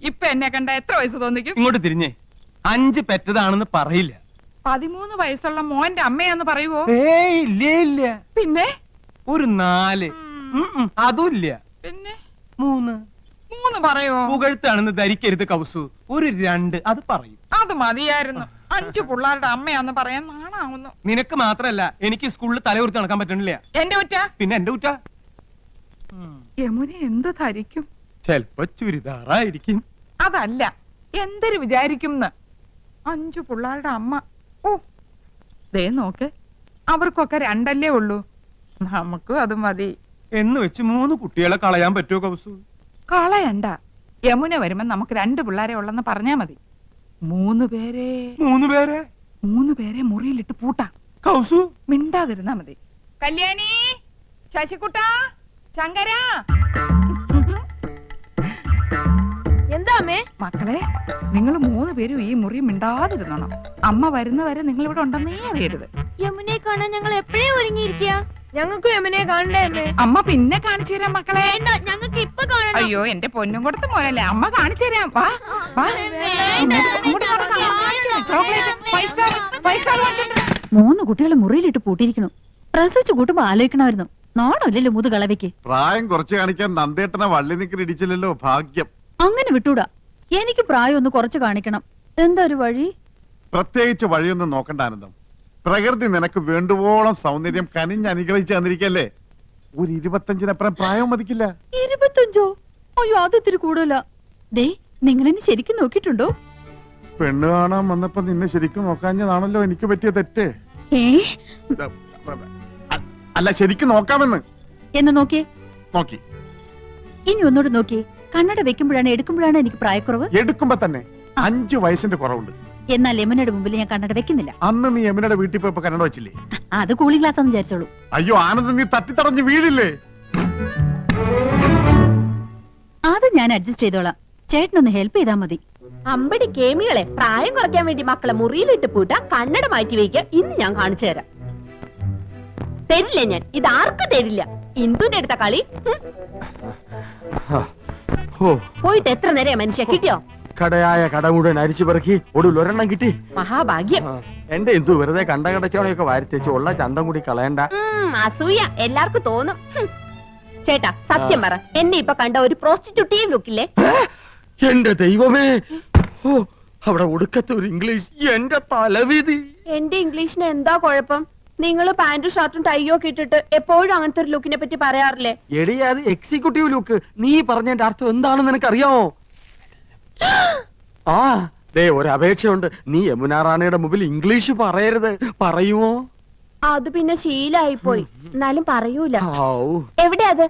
ഇപ്പൊ എന്നെ കണ്ട എത്ര വയസ്സ് തോന്നിക്കും? ഇങ്ങോട്ട് തിരിഞ്ഞേ, 5 പെറ്റതാണെന്ന് പറയില്ല. 13 വയസ്സുള്ള മോന്റെ അമ്മയാന്ന് പറയുവോ? ഏയ് ഇല്ല ഇല്ല. പിന്നെ ഒരു 4. അതും ഇല്ല. പിന്നെ 3 പറയുവോ? പുകഴ്ത്താണെന്ന് ധരിക്കരുത് കൗസു. ഒരു 2 അത് പറയും. അത് മതിയായിരുന്നു. 5 പിള്ളേരുടെ അമ്മയാന്ന് പറയാൻ നാണാവുന്നു. നിനക്ക് മാത്രല്ല, എനിക്ക് സ്കൂളിൽ തലയുർത്തി നടക്കാൻ പറ്റണില്ല. എന്റെ കുറ്റ? പിന്നെ എന്റെ കുറ്റ. യമുന എന്ത് ധരിക്കും? ചെലപ്പോ ചുരിദാറായിരിക്കും. അതല്ല, എന്തൊരു വിചാരിക്കും 5 പിള്ളേരുടെ അമ്മ. ഓ ദേ നോക്ക്, അവർക്കൊക്കെ 2 ഉള്ളൂ. നമുക്കും അത് മതി എന്ന് വെച്ച് 3 കുട്ടികളെ കളയാൻ പറ്റുമോ കൗസു? കളയണ്ട. യമുന വരുമ്പോ നമുക്ക് 2 പിള്ളേരെ ഉള്ളെന്ന് പറഞ്ഞാ മതി. 3 പേരെ മുറിയിലിട്ട് പൂട്ടാം. കൗസു മിണ്ടാതിരുന്നാ മതി. കല്യാണി, ശശികുട്ട, ശങ്കര. എന്താ അമ്മേ? മക്കളെ, നിങ്ങൾ 3 പേരും ഈ മുറി മിണ്ടാതിരുന്നോണം. അമ്മ വരുന്നവരെ നിങ്ങൾ ഇവിടെ ഉണ്ടെന്നേ അറിയരുത്. യമുനെ കാണാൻ ഞങ്ങൾ എപ്പോഴേ ഒരുങ്ങിയിരിക്കുക. ഞങ്ങൾക്ക് യമുനെ കാണണ്ടേ അമ്മേ? അമ്മ പിന്നെ കാണിച്ചു തരാം മക്കളെ. ഞങ്ങൾക്ക് ഇപ്പൊ കാണണം. അയ്യോ, എന്റെ പൊന്നും കൊടുത്ത മോനല്ലേ, അമ്മ കാണിച്ചു തരാം. വാ വാ. ചോക്ലേറ്റ് 3 കുട്ടികളെ മുറിയിലിട്ട് പൂട്ടിയിരിക്കണു. പ്രസവിച്ചു കൂട്ടുമ്പോ ആലോചിക്കണമായിരുന്നു. നാണല്ലോ മുതുകളവയ്ക്ക്. പ്രായം കുറച്ച് കാണിക്കാൻ നന്ദേട്ടനെ വള്ളി നിക്കൽ ഇടിച്ചില്ലല്ലോ, ഭാഗ്യം. അങ്ങനെ വിട്ടൂടാ. എനിക്ക് പ്രായം ഒന്ന് കുറച്ച് കാണിക്കണം. എന്താ ഒരു വഴി? പ്രത്യേകിച്ച് വഴിയൊന്നും നോക്കണ്ട ആനന്ദം. പ്രകൃതി നിനക്ക് വേണ്ടുവോളം സൗന്ദര്യം കനിഞ്ഞ് അനുഗ്രഹിച്ചു തന്നിരിക്കല്ലേ. ഒരു 25-നപ്പുറം പ്രായം മതിക്കില്ല. 25? അയ്യോ, അത് ഇത്തിരി കൂടുതലാ. ദേ, നിങ്ങളെന്നെ ശരിക്കും നോക്കിയിട്ടുണ്ടോ? പെണ്ണ് കാണാൻ വന്നപ്പോ നിന്നെ ശരിക്കും നോക്കാഞ്ഞതാണല്ലോ എനിക്ക് പറ്റിയ തെറ്റ്. അല്ല, ശരിക്കും നോക്കാമെന്ന്. എന്ന് നോക്കിയേ. നോക്കി. ഇനി ഒന്നുകൂടെ നോക്കിയേ. കണ്ണട വെക്കുമ്പോഴാണ് എടുക്കുമ്പോഴാണ് എനിക്ക് പ്രായക്കുറവ്? എടുക്കുമ്പോ തന്നെ 5 വയസ്സിന്റെ കുറവുണ്ട്. എന്നാൽ യമുനയുടെ മുമ്പിൽ ഞാൻ കണ്ണട വെക്കുന്നില്ല. അന്ന് നീ യമുനയുടെ വീട്ടിൽ പോയപ്പോ കണ്ണട വെച്ചില്ലേ? അത് കൂളിംഗ് ഗ്ലാസ് എന്ന് വിചാരിച്ചോളൂ. അയ്യോ ആനന്ദ്, നീ തട്ടിത്തടഞ്ഞ് വീഴില്ലേ? അത് ഞാൻ അഡ്ജസ്റ്റ് ചെയ്തോളാം. ചേട്ടനൊന്ന് ഹെൽപ്പ് ചെയ്താൽ മതി. അമ്പടി കേമികളെ, പ്രായം കുറയ്ക്കാൻ വേണ്ടി മക്കളെ മുറിയിലിട്ട് പൂട്ട, കണ്ണട മാറ്റി വയ്ക്കുക. ഇന്ന് ഞാൻ കാണിച്ചു തരാം. തരില്ല ഞാൻ, ഇത് ആർക്കും തരില്ല. ഇന്ദുന്റെ അടുത്ത കളി. പോയിട്ട് എത്ര നേരം മനുഷ്യ കിട്ടിയോ? കടയായ കട മുഴുവൻ അരിച്ചു പെറുക്കി ഒടുവിൽ ഒരെണ്ണം കിട്ടി. മഹാഭാഗ്യം. എന്റെ എന്തു വെറുതെ കണ്ട കടച്ചവണയൊക്കെ വാരിത്തേച്ച് ഉള്ള ചന്തം കൂടി കളയണ്ട. അസൂയ എല്ലാവർക്കും തോന്നും. ചേട്ടാ സത്യം പറ, എന്നെ ഇപ്പൊ കണ്ട ഒരു പ്രോസ്റ്റിറ്റ്യൂട്ടീവ് ലുക്കില്ലേ? എന്റെ ദൈവമേ, ഓ അവിടെ ഒടുക്കത്തെ ഒരു ഇംഗ്ലീഷ്. എന്റെ തലവിധി. എന്റെ ഇംഗ്ലീഷിന് എന്താ കുഴപ്പം? നിങ്ങൾ പാന്റും ഷർട്ടും ടൈയോ ഒക്കെ ഇട്ടിട്ട് എപ്പോഴും അങ്ങനത്തെ ഒരു ലുക്കിനെ പറ്റി പറയാറില്ലേ? എടിയത് എക്സിക്യൂട്ടീവ് ലുക്ക്. നീ പറഞ്ഞതിന്റെ അർത്ഥം എന്താണെന്ന് നിനക്കറിയാമോ? ആ ദേ, ഒരു അപേക്ഷയുണ്ട്. നീ യമുന റാണിയുടെ മുമ്പിൽ ഇംഗ്ലീഷ് പറയരുത്. പറയുമോ? അത് പിന്നെ ശീലായി പോയി. എന്നാലും പറയൂല. എവിടെ അത്?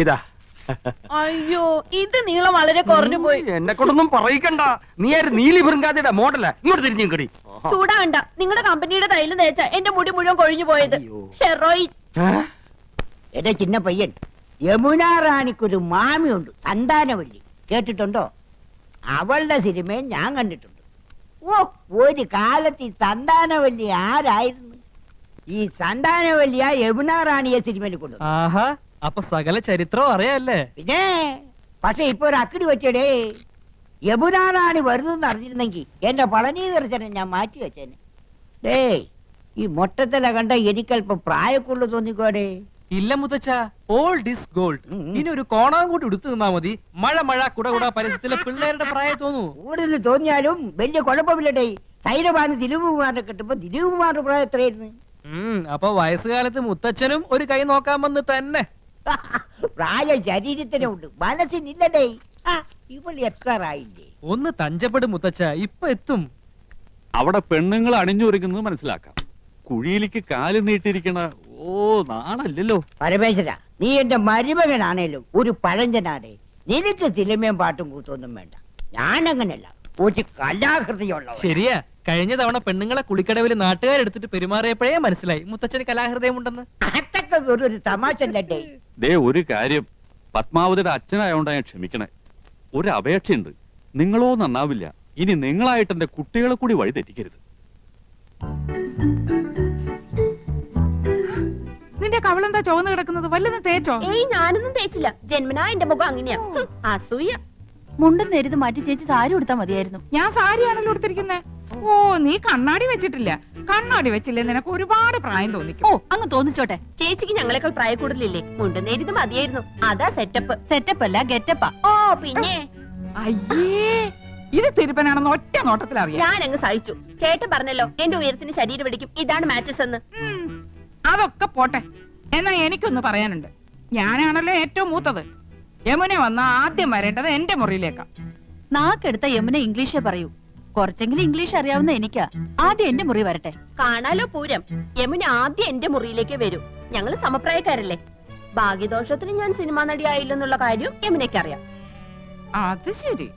ഇതാ. അയ്യോ, ഇത് നീളം വളരെ കുറഞ്ഞു പോയി. എന്നെ കൊണ്ടൊന്നും പറയിക്കണ്ട. നീ ആര് നീലി ബൃങ്കാതിയുടെ മോഡല? ഇങ്ങോട്ട് തിരിഞ്ഞു കടി. ചൂടാകണ്ട. നിങ്ങളുടെ കമ്പനിയുടെ തൈല് തേച്ച എന്റെ മുടി മുഴുവൻ കൊഴിഞ്ഞു പോയത്. ഹെറോയിൻ. എന്റെ ചിന്ന പയ്യൻ, യമുന റാണിക്കൊരു മാമിയുണ്ട്, സന്താനവല്ലി. കേട്ടിട്ടുണ്ടോ? അവളുടെ സിനിമയും ഞാൻ കണ്ടിട്ടുണ്ട്. ഓ, ഒരു കാലത്ത് ഈ സന്താനവല്ലി ആരായിരുന്നു? ഈ സന്താനവല്ലിയ യമുന റാണിയെ സിനിമയിൽ കൊണ്ടുവന്നു. അപ്പൊ സകല ചരിത്രം അറിയാല്ലേ? പിന്നെ പക്ഷെ ഇപ്പൊ ഒരു അക്കടി വെച്ചടേ. യമുന റാണി വരുന്നെന്ന് അറിഞ്ഞിരുന്നെങ്കിൽ എന്റെ പളനി ദർശനം ഞാൻ മാറ്റി വെച്ചേനെ. ഡേ, ഈ മൊട്ടത്തില കണ്ട എനിക്കല്പം പ്രായക്കുള്ളു തോന്നിക്കോടെ. ഇല്ല മുത്തച്ഛ, ഓൾഡ് ഈസ് ഗോൾഡ്. ഇനി ഒരു കോണാൻ കൂടി എടുത്തു നിന്നാ മതി. മഴ കുട പരസ്യത്തിലെ പിള്ളേരുടെ പ്രായം തോന്നൂ. കൂടുതൽ തോന്നിയാലും വലിയ കുഴപ്പമില്ലടേ. സൈലബാന് ദിലീപ് കുമാറിനെ കിട്ടുമ്പോ ദിലീപ് കുമാറിന്റെ പ്രായം എത്രയായിരുന്നു? അപ്പൊ വയസ്സുകാലത്ത് മുത്തച്ഛനും ഒരു കൈ നോക്കാമെന്ന് തന്നെ. പ്രായ ശരീരത്തിനുണ്ട്, മനസ്സിനില്ലടേ. ഇവൾ എത്താറായില്ലേ? ഒന്ന് തഞ്ചപ്പെടും മുത്തച്ഛ, ഇപ്പൊ എത്തും. അവിടെ പെണ്ണുങ്ങൾ അണിഞ്ഞൊരുങ്ങുന്നത് മനസ്സിലാക്കാം. കുഴിയിലേക്ക് കാല് നീട്ടിരിക്കണ നാണല്ലോ. പരമേശ്വര, നീ എന്റെ മരുമകനാണേലും ഒരു പഴഞ്ചനാടേ. നിനക്ക് സിനിമയും പാട്ടും കൂത്തൊന്നും വേണ്ട. ഞാനങ്ങനല്ല, ഒരു കലാഹൃദയമുള്ള. ശരിയാ, കഴിഞ്ഞ തവണ പെണ്ണുങ്ങളെ കുളിക്കടവിൽ നാട്ടുകാരെടുത്തിട്ട് പെരുമാറിയപ്പോഴേ മനസ്സിലായി മുത്തച്ഛന് കലാഹൃദയമുണ്ടെന്ന്. അതൊക്കെ ഒരു തമാശല്ലേ. ദേ, ഒരു കാര്യം, പത്മാവതിയുടെ അച്ഛനായോണ്ടാ ഞാൻ ക്ഷമിക്കണേ. ഒരു അപേക്ഷയുണ്ട്. നിങ്ങളോ നന്നാവില്ല. ഇനി നിങ്ങളായിട്ട് എന്റെ കുട്ടികളെ കൂടി വഴി തെറ്റിക്കരുത്. നിന്റെ കവളെന്താ ചുവന്ന് കിടക്കുന്നത്? വല്ലതും തേച്ചോ? ഏയ് ഞാനൊന്നും തേച്ചില്ല. ജന്മനാ എന്റെ മുഖം അങ്ങനെയാ. അസൂയ. മുണ്ടും നേരിത് മാറ്റി ചേച്ചി സാരി ഉടുത്താ മതിയായിരുന്നു. ഞാൻ സാരിയാണല്ലോ എടുത്തിരിക്കുന്നേ. ഓ, നീ കണ്ണാടി വെച്ചിട്ടില്ല. കണ്ണാടി വെച്ചില്ലേ നിനക്ക് ഒരുപാട് പ്രായം തോന്നിക്കും. ഓ അങ്ങ് തോന്നിച്ചോട്ടെ. ചേച്ചിക്ക് ഞങ്ങളെക്കാൾ പ്രായ കൂടുതലില്ലേ? മുണ്ടും നേരിത് മതിയായിരുന്നു. അതാ സെറ്റപ്പ്. സെറ്റപ്പ് അല്ല ഗെറ്റപ്പാ. ഓ പിന്നെ അയ്യേ, ഇത് തിരുപ്പനാണെന്ന് ഒറ്റ നോട്ടത്തിൽ അറിയാം. ഞാൻ അങ്ങ് സഹിച്ചു. ചേട്ടൻ പറഞ്ഞല്ലോ എന്റെ ഉയരത്തിന് ശരീരം പിടിക്കും, ഇതാണ് മാച്ചസ് എന്ന്. അതൊക്കെ പോട്ടെ. എന്നാ എനിക്കൊന്ന് പറയാനുണ്ട്. ഞാനാണല്ലോ ഏറ്റവും മൂത്തത്. യമുന വന്ന ആദ്യം വരേണ്ടത് എന്റെ മുറിയിലേക്കാ. നാക്കെടുത്ത യമുന ഇംഗ്ലീഷേ പറയൂ. കുറച്ചെങ്കിലും ഇംഗ്ലീഷ് അറിയാവുന്ന എനിക്കാ. ആദ്യം എന്റെ മുറി വരട്ടെ. കാണാലോ പൂരം. യമുന ആദ്യം എന്റെ മുറിയിലേക്ക് വരൂ. ഞങ്ങള് സമപ്രായക്കാരല്ലേ. ഭാഗ്യദോഷത്തിന് ഞാൻ സിനിമാ നടിയായില്ലെന്നുള്ള കാര്യം യമുനയ്ക്ക് അറിയാം. അത് ശരി.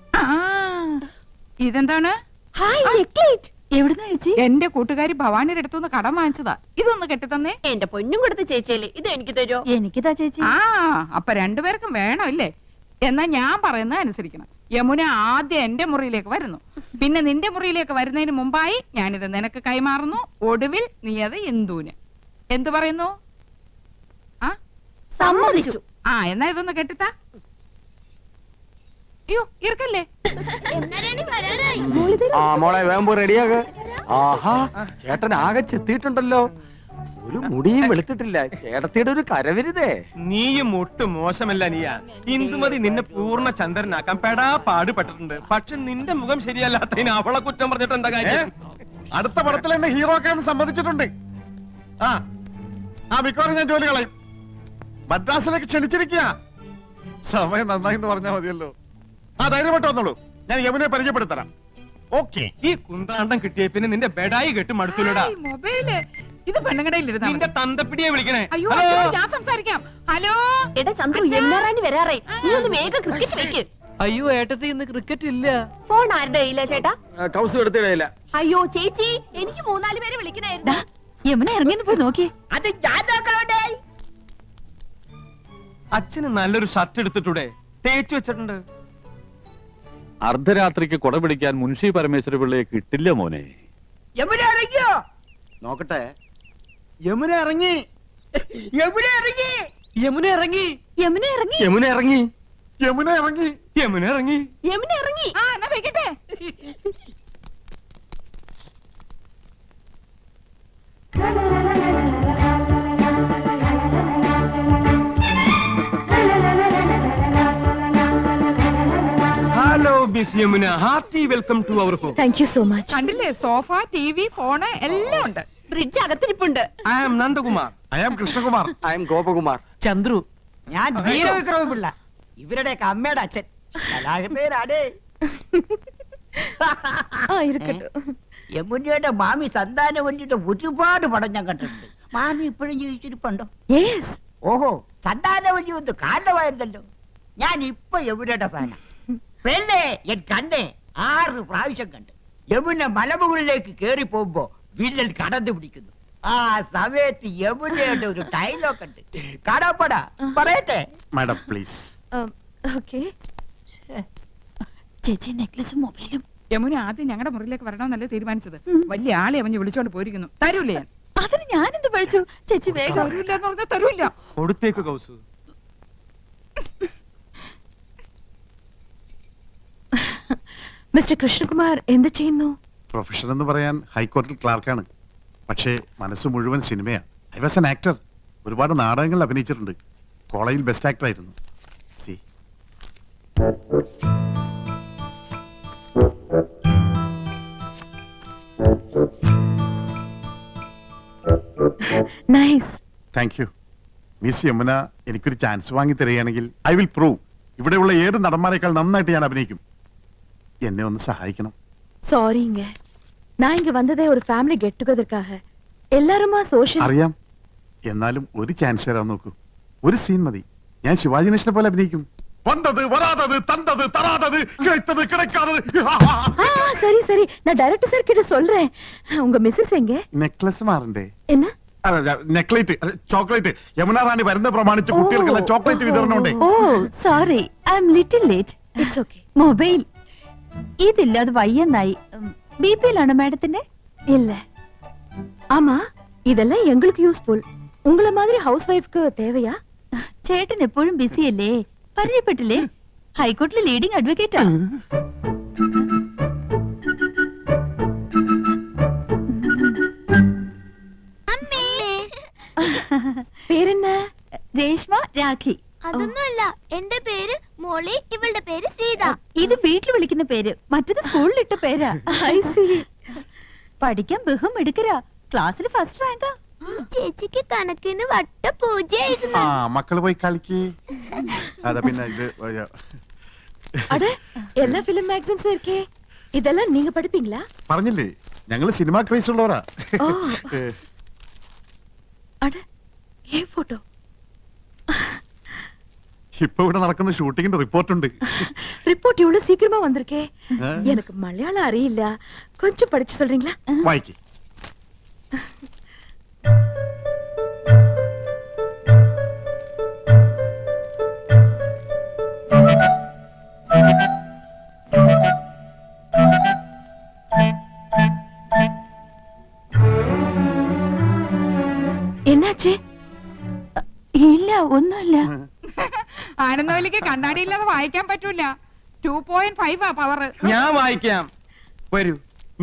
ഇതെന്താണ്? ഹായ് നെക്ലേറ്റ്. എവിടുന്നാ ചേച്ചി? എന്റെ കൂട്ടുകാരി ഭവാനിയുടെ അടുത്തുനിന്ന് കടം വാങ്ങിച്ചതാ. ഇതൊന്ന് കെട്ടിത്തന്നേ. എന്റെ പൊന്നും കൊടുത്ത ചേച്ചിയല്ലേ, ഇത് എനിക്ക് തരുമോ? എനിക്കിതാ ചേച്ചി. അപ്പൊ രണ്ടുപേർക്കും വേണം ഇല്ലേ? എന്നാ ഞാൻ പറയുന്നത് അനുസരിക്കണം. യമുന ആദ്യം എന്റെ മുറിയിലേക്ക് വരുന്നു. പിന്നെ നിന്റെ മുറിയിലേക്ക് വരുന്നതിന് മുമ്പായി ഞാനിത് നിനക്ക് കൈമാറുന്നു. ഒടുവിൽ നീ അത് ഇന്ദുവിന്. എന്തു പറയുന്നു? സമ്മതിച്ചു. എന്നാ ഇതൊന്ന് കെട്ടിത്താ. അയ്യോ ഇറക്കല്ലേ. മോളെ വേമ്പോ റെഡിയാക. ആഹാ, ചേട്ടൻ ആകെ ചെത്തിയിട്ടുണ്ടല്ലോ. ഒരു മുടിയും വെളുത്തിട്ടില്ല. ചേട്ടത്തിയുടെ ഒരു കരവരുതേ. നീയും ഒട്ടും മോശമല്ല നീയ. ഇന്ദുമതി നിന്നെ പൂർണ്ണ ചന്ദ്രനാക്കാൻ പെടാ പാടുപെട്ടിട്ടുണ്ട്. പക്ഷെ നിന്റെ മുഖം ശരിയല്ലാത്തതിന് അവളെ കുറ്റം പറഞ്ഞിട്ട് എന്താ കാര്യം? അടുത്ത പടത്തിൽ എന്നെ ഹീറോ ആക്കാൻ സമ്മതിച്ചിട്ടുണ്ട്. മിക്കവാറും ഞാൻ ജോലി കളയും. മദ്രാസിലേക്ക് ക്ഷണിച്ചിരിക്കുക. സമയം നന്നായി എന്ന് പറഞ്ഞാൽ മതിയല്ലോ. ധൈര്യമായിട്ട് വന്നോളൂ. ഞാൻ യമുനെ പരിചയപ്പെടുത്തരാം. ഓക്കെ. ഈ കുന്താണ്ടം കിട്ടിയ പിന്നെ നിന്റെ ബെഡായി കെട്ട് മടുത്തുലടാ. മൊബൈല് ഇത് പെണ്ണുങ്ങടയിലിരുന്ന നിന്റെ തന്തപ്പിടിയെ വിളിക്കണേ. അയ്യോ ഹലോ? അച്ഛനോട് ഞാൻ സംസാരിക്കാം. ഹലോ എടാ ചന്ദ്രു, യമുനാറാണി വരാറേ. നീ ഒന്ന് വേഗം ക്രിക്കറ്റ് വെക്ക്. അയ്യോ ഏട്ടത്തി ഇന്ന് ക്രിക്കറ്റ് ഇല്ല. ഫോൺ ആരുടെ കയ്യിലാ ചേട്ടാ? കൗസ് എടുത്തിടയില്ല. അയ്യോ ചേച്ചി, എനിക്ക് 3-4 പേരെ വിളിക്കണായിരുന്നു. യമുന ഇറങ്ങിന്ന് പോയി നോക്കി. അത് ജാതകളുടെ അച്ഛന് നല്ലൊരു ഷർട്ട് എടുത്തിട്ടൂടെ? തേച്ചു വെച്ചിട്ടുണ്ട്. അർദ്ധരാത്രിക്ക് കൊട പിടിക്കാൻ മുൻഷി പരമേശ്വര പിള്ളയെ കിട്ടില്ല മോനെ. യമുന ഇറങ്ങിയോ? നോക്കട്ടെ. യമുന ഇറങ്ങി. യമുന ഇറങ്ങി. യമുന ഇറങ്ങി. യമുന ഇറങ്ങി. യമുന ഇറങ്ങി. യമുന ഇറങ്ങി. യമുന ഇറങ്ങി. യമുന ഇറങ്ങി. എന്നാ വെക്കട്ടെ. Hello miss Yamuna, hearty welcome to our home. Thank you so much. കണ്ടില്ലേ, സോഫ, TV, ഫോണ് എല്ലാം ഉണ്ട്. ഫ്രിഡ്ജ് അകത്തിരിപ്പുണ്ട്. I am Nandakumar. I am Krishnakumar. I am Gopakumar. Chandru. ഞാൻ വീരവിക്രമ പിള്ള, ഇവരുടെയൊക്കെ അമ്മയുടെ അച്ഛൻ. കലാകൃതരാടേ. യമുനയുടെ മാമി സന്താനവല്ലിയുടെ ഒരുപാട് പടം ഞാൻ കണ്ടിട്ടുണ്ട്. മാമി ഇപ്പോഴും ജീവിച്ചിരിപ്പുണ്ടോ? യെസ്. ഓഹോ, സന്താനവല്ലി ഒന്ന് കാരണമായിരുന്നല്ലോ. ഞാൻ ഇപ്പൊ യമുനയുടെ ഫാനാ. പെണ്ണേ എൻ കണ്ണേ 6 പ്രാവശ്യം കണ്ട്. യമുന മലമുകളിലേക്ക് കേറി പോകുമ്പോ വില്ലൻ കടന്നു പിടിക്കുന്നു. ആ സമയത്ത് യമുനയുടെ ഒരു ഡയലോഗ് ഉണ്ട്. കാണാപ്പടാ പറയട്ടെ. Madam please. ഓക്കേ. ചേച്ചി നെക്ലസും മൊബൈലും. യമുന ആദ്യം ഞങ്ങളുടെ മുറിയിലേക്ക് വരണമെന്നല്ലേ തീരുമാനിച്ചത്. വലിയ ആളെ അവഞ്ഞ് വിളിച്ചോണ്ട് പോയിരിക്കുന്നു. തരൂലേ? അതിന് ഞാനെന്ത് പഴിച്ചു? ചേച്ചി വേഗം. തരൂല്ല എന്ന് പറഞ്ഞാൽ തരൂല്ല. കൊടുത്തേക്ക് കൗസു. മിസ്റ്റർ കൃഷ്ണകുമാർ എന്ത് ചെയ്യുന്നു? പ്രൊഫഷൻ എന്ന് പറയാൻ ഹൈക്കോടതിയിൽ ക്ലാർക്കാണ്. പക്ഷേ മനസ്സ് മുഴുവൻ സിനിമയാണ്. I was an actor. ഒരുപാട് നാടകങ്ങളിൽ അഭിനയിച്ചിട്ടുണ്ട്. കോളേജിൽ ബെസ്റ്റ് ആക്ടർ ആയിരുന്നു. C nice. Thank you. Miss Yamuna എനിക്കൊരു ചാൻസ് വാങ്ങി തരികയാണെങ്കിൽ ഐ വിൽ പ്രൂവ് ഇവിടെയുള്ള ഏത് നടന്മാരെക്കാൾ നന്നായിട്ട് ഞാൻ അഭിനയിക്കും. എന്നെ ഒന്ന് സഹായിക്കണം. சாரிங்க, நான் இங்க வந்ததே ஒரு ஃபேமிலி கெட் டுகெதர்க்காக. எல்லாருமா சோஷியல். അറിയാം. എന്നാലും ഒരു ചാൻസ് തരാൻ നോക്കൂ. ഒരു സീൻ മതി. ഞാൻ ശിവാജി ഗണേശനെ പോലെ അഭിനയിക്കും. വന്നത് വരാതത് തന്തത് തരാതത് കിടത്തത് കിടക്കാതത്. சரி சரி, நான் டைரக்டர் சார் கிட்ட சொல்றேன். உங்க மிஸ்ஸஸ் எங்க? നെക്ലസ് മാറണ്ടേ? என்ன? നെക്ലേറ്റ്, ചോക്ലേറ്റ്. യമുന റാണി വരുന്ന പ്രമാണിച്ച് കുട്ടികൾക്കുള്ള ചോക്ലേറ്റ് വിതരണം ഉണ്ട്. Oh sorry, I am little late. It's okay. Mobile ഇതില്ല, അത് വയ്യെന്നായി. ബിപിയിലാണോ മാഡത്തിന്റെ? ഇല്ല. ஆமா, இதெல்லாம் எங்களுக்கு யூஸ்ஃபுல். ഉങ്ങളെ മാതിരി ഹൗസ് വൈഫ്ക്ക് തേവയാ? ചേട്ടൻ എപ്പോഴും ബിസിയല്ലേ, പരിചയപ്പെട്ടില്ലേ? ഹൈക്കോർട്ടിലെ ലീഡിംഗ് അഡ്വക്കേറ്റാ. പേരെന്നാ? രേഷ്മ രാഖി. അതൊന്നുമല്ല, എന്റെ പേര് മോളി, ഇവളുടെ പേര് സീത. ഇത് വീട്ടിൽ വിളിക്കുന്ന പേര്, മറ്റത് സ്കൂളിലിട്ട പേരാ. I see. പഠിക്കാൻ ബഹും എടുക്കരാ, ക്ലാസ്സിൽ ഫസ്റ്റ് റാങ്കാ. ചേച്ചിക്ക് കണക്കിന് വട്ട പൂജയായിരുന്നു. ആ മക്കള് പോയി കളിക്ക്. അതാ പിന്നെ ഇത് அட எல்லா ஃபிலிம் மேகசின்ஸ் இருக்கே, இதெல்லாம் நீங்க படிப்பீங்களா? പറഞ്ഞില്ലേ ഞങ്ങള് സിനിമ ക്രേസ് ഉള്ളവരാ. ஓ. அட ஏன் போட்டோ? ഇപ്പൊ ഇവിടെ നടക്കുന്ന ഷൂട്ടിങ്ങിന്റെ റിപ്പോർട്ടുണ്ട്. ரிப்போர்ட் இவ்வளவு சீக்கிரமா வந்திருக்கே. எனக்கு மலையாளம் அறியில்ல, கொஞ்சம் படிச்சு சொல்றீங்களா? വായിക്ക്. என்னாச்சு? ഇല്ല, ഒന്നുമില്ല. ആനന്ദവല്ലിക്ക് കണ്ണാടിയില്ലാതെ വായിക്കാൻ പറ്റൂല. 2.5 പവർ. ഞാൻ വായിക്കാം. വരൂ,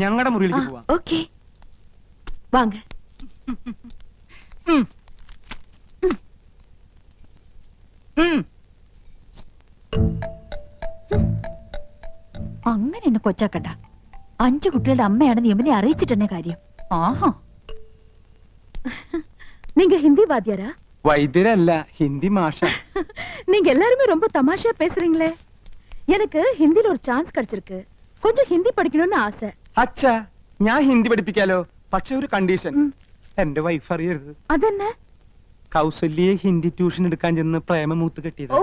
ഞങ്ങളുടെ മുറിയിലേക്ക് പോവാം. ஓகே வாங்க. അങ്ങനെ എന്നെ കൊച്ചാക്കണ്ട. 5 കുട്ടികളുടെ അമ്മയാണെന്ന് യമുനെ അറിയിച്ചിട്ടെന്നെ കാര്യം. ആഹാ, நீங்க ஹிந்தி வாத்தியாரா? വൈദ്യരല്ല, ഹിന്ദി മാഷ. நீங்க எல்லாருமே ரொம்ப தமாஷா பேசுறீங்களே. எனக்கு ஹிந்தில ஒரு சான்ஸ் கிடைச்சிருக்கு, கொஞ்சம் ஹிந்தி படிக்கணும்னு ஆசை. അച്ഛാ, ഞാൻ ഹിന്ദി പഠിപ്പിക്കാലോ, പക്ഷെ ഒരു കണ്ടീഷൻ. എന്റെ വൈഫ് അറിയരുത്. അതെന്നെ? കൗസല്യെ ഹിന്ദി ട്യൂഷൻ എടുക്കാൻ ചെന്ന് പ്രേമമൂത്ത് കെട്ടിയത്. ഓ,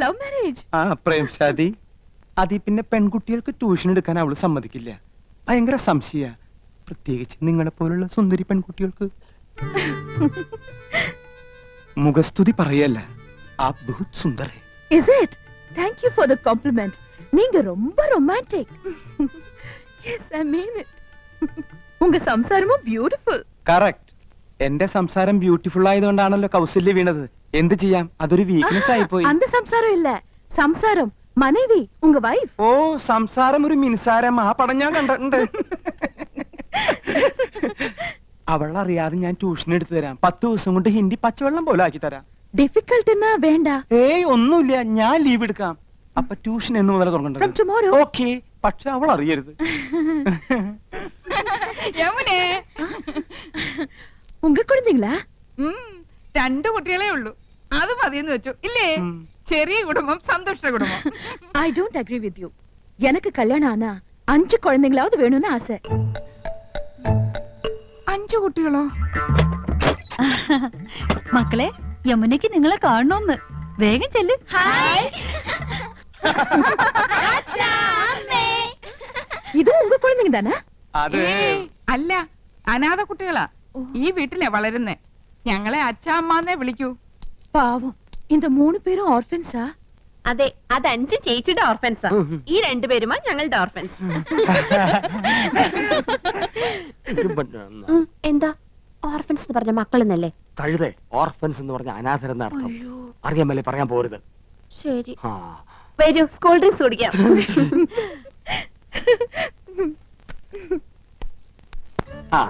ലവ് മാരേജ്. ആ പ്രേംശാദി. അതി പിന്നെ പെൺകുട്ടികൾക്ക് ട്യൂഷൻ എടുക്കാൻ അവള് സമ്മതിക്കില്ല. ഭയങ്കര സംശയ, പ്രത്യേകിച്ച് നിങ്ങളെ പോലുള്ള സുന്ദരി പെൺകുട്ടികൾക്ക്. മുഖസ്തുതി പറയല്ല, ആ ബഹുത് സുന്ദർ ഹൈ. Is it? Thank you for the compliment. நீங்க ரொம்ப romantic. Yes, I mean it. உங்க സംസാരமும் beautiful. കറക്റ്റ്. എന്റെ സംസാരം ബ്യൂട്ടിഫുൾ ആയതുകൊണ്ടാണല്ലോ കൗസല്യ വീണത്. എന്ത് ചെയ്യാം, അതൊരു വീക്ക്നെസ് ആയിപ്പോയി. அந்த സംസാരം இல்ல, സംസാരം മனைവി, ഉங்க വൈഫ്. ഓ, സംസാരം ഒരു മിൻസാരം. ആ പടം ഞാൻ കണ്ടിട്ടുണ്ട്. അവളറിയാതെ ഞാൻ ട്യൂഷൻ എടുത്തു തരാം. 10 ദിവസം കൊണ്ട് ഹിന്ദി പച്ചവെള്ളം പോലെ ആക്കി തരാം. ഡിഫിക്കൽട്ട് എന്നാ വേണ്ട. ഏയ് ഒന്നുമില്ല, ഞാൻ ലീവ് എടുക്കാം. അപ്പൊ ട്യൂഷൻ എന്ന് മുതൽ From തുടങ്ങേണ്ടത്. tomorrow. ഓക്കെ, പക്ഷെ അവൾ അറിയരുത്. യമുനെ, உங்க குழந்தைங்களா? 2 കുട്ടികളെ ഉള്ളൂ. അത് മതിയെന്ന് വെച്ചു ഇല്ലേ? ചെറിയ കുടുംബം, സന്തുഷ്ട കുടുംബം. I don't agree with you. எனக்கு கல்யாணம் ஆனா 5 குழந்தைங்களாவது வேணும்னு ஆசை. 5 കുട്ടികളോ? മക്കളെ, യമുനയ്ക്ക് നിങ്ങളെ കാണണമെന്ന്. വേഗം ചെല്ല്. இது உங்க குழந்தைங்க தானே? അത് ഏയ്, അല്ല, അനാഥ കുട്ടികളാ. ഈ വീട്ടിലെ വളരുന്നേ. ഞങ്ങളെ അച്ഛാമ്മന്നേ വിളിക്കൂ. പാവം, இந்த 3 പേരും ഓർഫൻസാ? അതെ, അത് 5 ചേച്ചിയുടെ ഓർഫൻസാ. ഈ 2 പേരുമാ ഞങ്ങളുടെ ഓർഫൻസ്. എന്താ ഓർഫൻസ് എന്ന് പറഞ്ഞ മക്കളെന്നല്ലേ? കഴുതേ, ഓർഫൻസ് എന്ന് പറഞ്ഞ അനാഥരെന്ന അർത്ഥം. അറിയാമല്ലേ, പറയാൻ പോരുത്. ശരി, ആ, വരൂ, സ്കൂൾ ഡ്രിങ്ക്സ് കുടിക്കാം. ആ,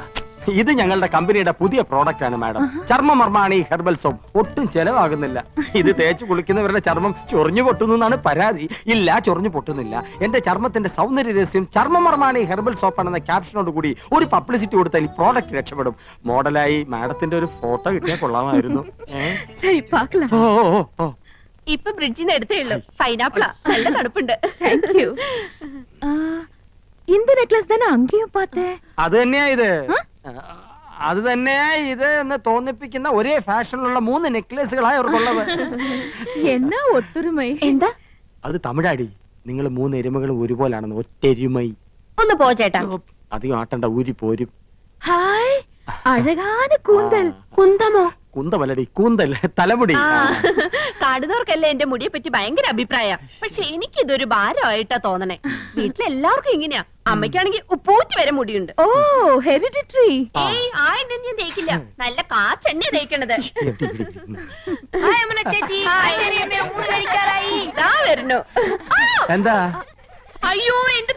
ഇത് ഞങ്ങളുടെ കമ്പനിയുടെ പുതിയ പ്രോഡക്റ്റ് ആണ് മാഡം. ചർമ്മമർമാണി herbal soap. ഒട്ടും ചെലവാകുന്നില്ല. ഇത് തേച്ച് കുളിക്കുന്നവരുടെ ചർമ്മം ചൊറിഞ്ഞു പൊട്ടുന്നു എന്നാണ് പരാതി. ഇല്ല, ചൊറിഞ്ഞു പൊട്ടുന്നില്ല. എന്റെ ചർമ്മത്തിന്റെ സൗന്ദര്യ രഹസ്യം ചർമ്മമർമാണി ഹെർബൽ സോപ്പ് ആണെന്ന ക്യാപ്ഷനോട് കൂടി ഒരു പബ്ലിസിറ്റി കൊടുത്താൽ ഈ പ്രോഡക്റ്റ് രക്ഷപ്പെടും. മോഡലായി മാഡത്തിന്റെ ഒരു ഫോട്ടോ കിട്ടിയാൽ കൊള്ളാമായിരുന്നു. ശരി, പാക്കലാം. ഓ ഓ, ഓ. ഇപ്പൊ ബ്രിഡ്ജിൽ നിന്ന് എടുത്തേ ഉള്ളൂ. പൈനാപ്പിളാ, നല്ല തണുപ്പുണ്ട്. Thank you. இந்த நெக்லஸ் தானே அங்கேயும் பார்த்தேன். അത് തന്നെയാ ഇത്. അത് തന്നെയാ ഇത് എന്ന് തോന്നിപ്പിക്കുന്ന ഒരേ ഫാഷനിലുള്ള 3 നെക്ലേസുകളായി അവർക്കുള്ളത്. എന്നാ ഒത്തൊരുമൈ. എന്താ? അത് തമിഴാടി. നിങ്ങൾ 3 എരുമകളും ഒരുപോലാണെന്ന്. ഒറ്റെരുമൈ. ഒന്ന് പോ ചേട്ടാ. അധികം ആട്ടണ്ട, ഊരി പോരും. ഹായ്, അഴകാന കൂന്തൽ. കുന്തമോ? കുന്തമല്ലടി കൂന്തൽ തലമുടി. കാണുന്നവർക്കല്ലേ എന്റെ മുടിയെ പറ്റി ഭയങ്കര അഭിപ്രായ. പക്ഷെ എനിക്കിതൊരു ഭാരമായിട്ടാ തോന്നണേ. വീട്ടിലെല്ലാവർക്കും ഇങ്ങനെയാ. അമ്മയ്ക്കാണെങ്കിൽ ഉപ്പൂറ്റി വരെ മുടിയുണ്ട്. ഓ ഹെറിഡിറ്ററി. ഏയ് ആ എണ്ണ ഞാൻ തേക്കില്ല. നല്ല കാച്ചെണ്ണ തേക്കണത്. ചേച്ചി ഊണ് കഴിക്കാറായി. ഇതാ വരുന്നു. എന്താ? അയ്യോ എന്റെ